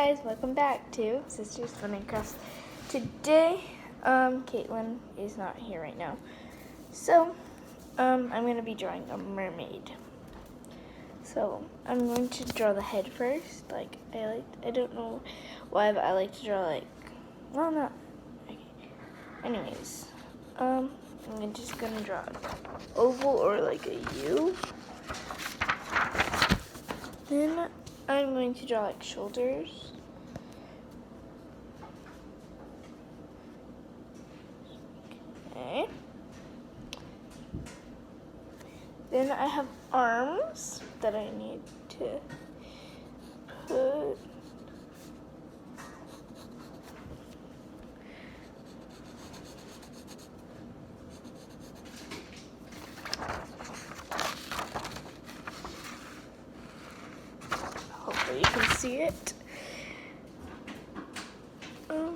guys, welcome back to Sisters Fun & Crafts. Today, Caitlin is not here right now, so I'm going to be drawing a mermaid. So I'm going to draw the head first. I don't know why, but I like to draw okay. Anyways, I'm just going to draw an oval or like a U. Then I'm going to draw like shoulders. Okay. Then I have arms that I need to put. Hopefully you can see it. Now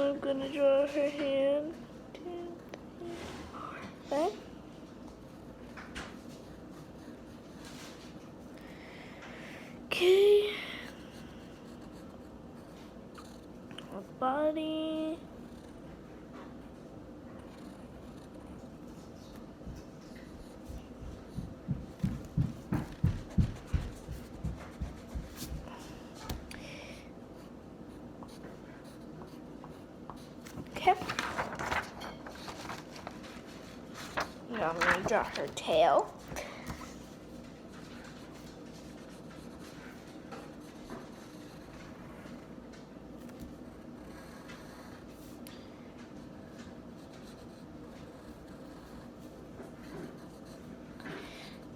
I'm gonna draw her hand. 2, 3, 4, 5. Okay. Her body. Okay. Now I'm going to draw her tail.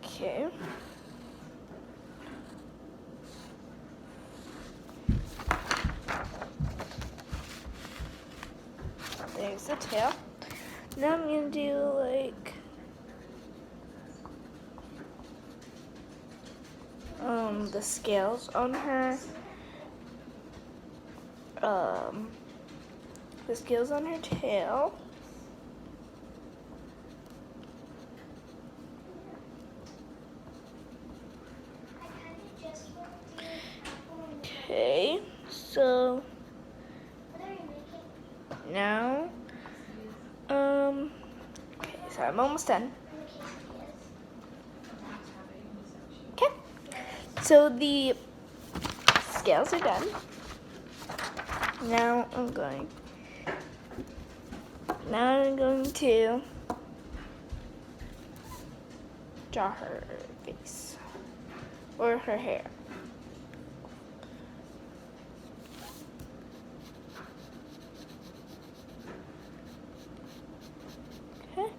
Okay. There's the tail. Now I'm going to do the scales on her. The scales on her tail. Okay, so now, okay, so I'm almost done. Okay, so the scales are done. Now I'm going to draw her face or her hair. Okay.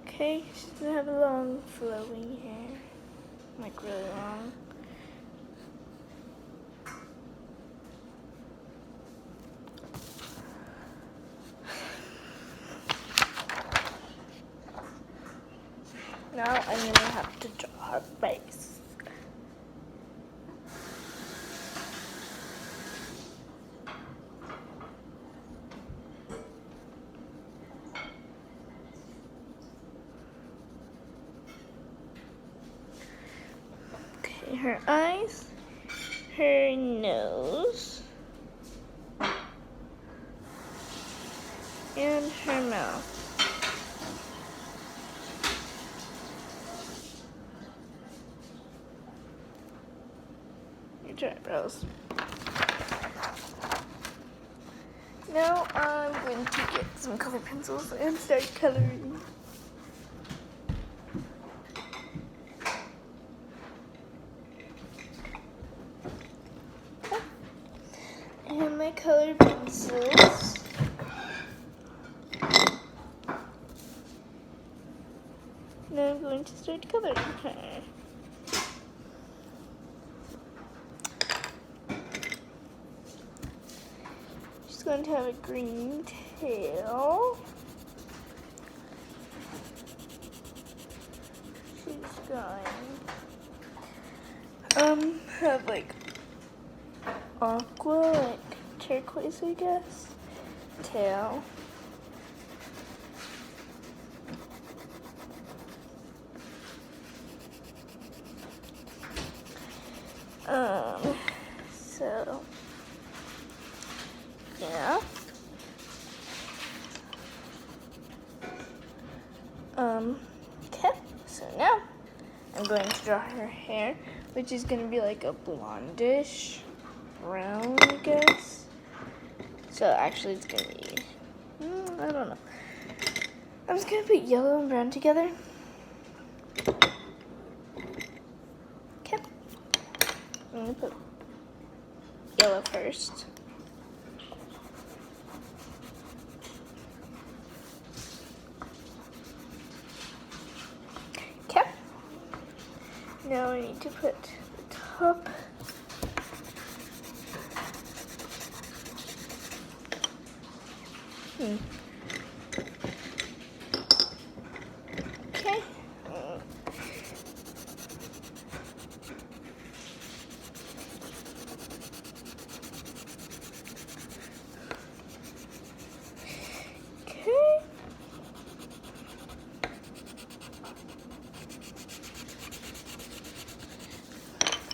Okay, she's gonna have a long flowing hair, like really long. Now I'm gonna have to draw her face. Okay, her eyes, her nose, and her mouth. Your eyebrows. Now I'm going to get some color pencils and start coloring. And my colored pencils. Now I'm going to start coloring her. She's going to have a green tail. She's going have like aqua, like turquoise, I guess, tail. So yeah. Okay, so now I'm going to draw her hair, which is going to be like a blondish brown, I guess. So actually it's going to be, I don't know. I'm just going to put yellow and brown together. Okay. I'm going to put yellow first. Okay. Now I need to put the top. Okay.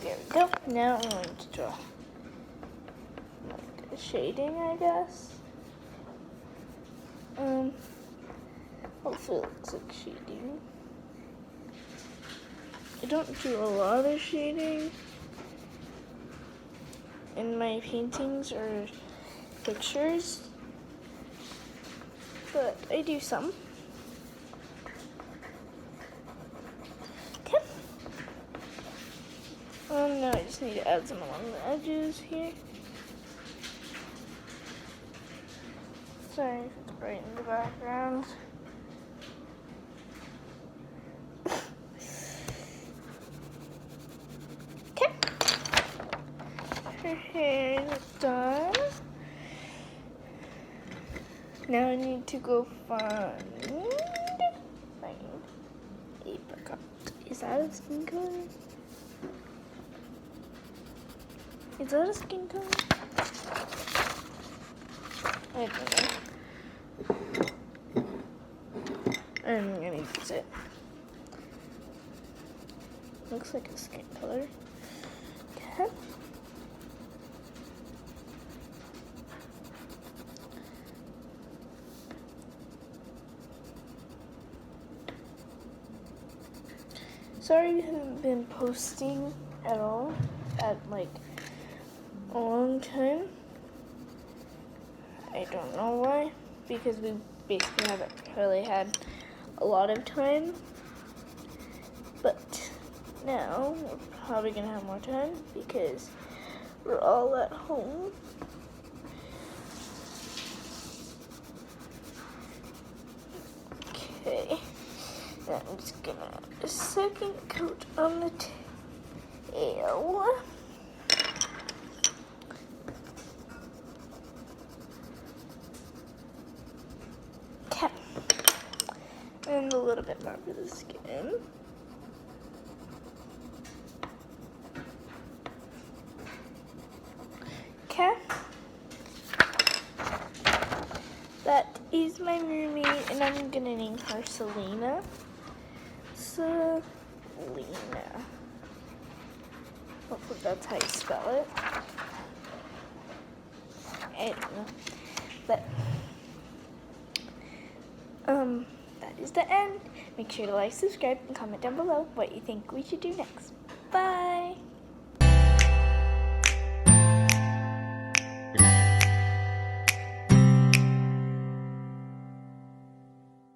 There we go. Now I'm going to draw like a shading, I guess. Hopefully it looks like shading. I don't do a lot of shading in my paintings or pictures, but I do some. Okay. Now I just need to add some along the edges here. Sorry if it's bright in the background. Okay. Her hair is done. Now I need to go find apricot. Is that a skin color? Is that a skin color? I don't know. I'm gonna use it. Looks like a skin color. Okay. Sorry we haven't been posting at all at like a long time. I don't know why, because we basically haven't really had a lot of time, but now we're probably gonna have more time because we're all at home. Okay, now I'm just gonna add a second coat on the tail. And a little bit more for the skin. Okay. That is my mermaid, and I'm gonna name her Selena. Selena. Hopefully that's how you spell it. I don't know. But that is the end. Make sure to like, subscribe, and comment down below what you think we should do next. Bye!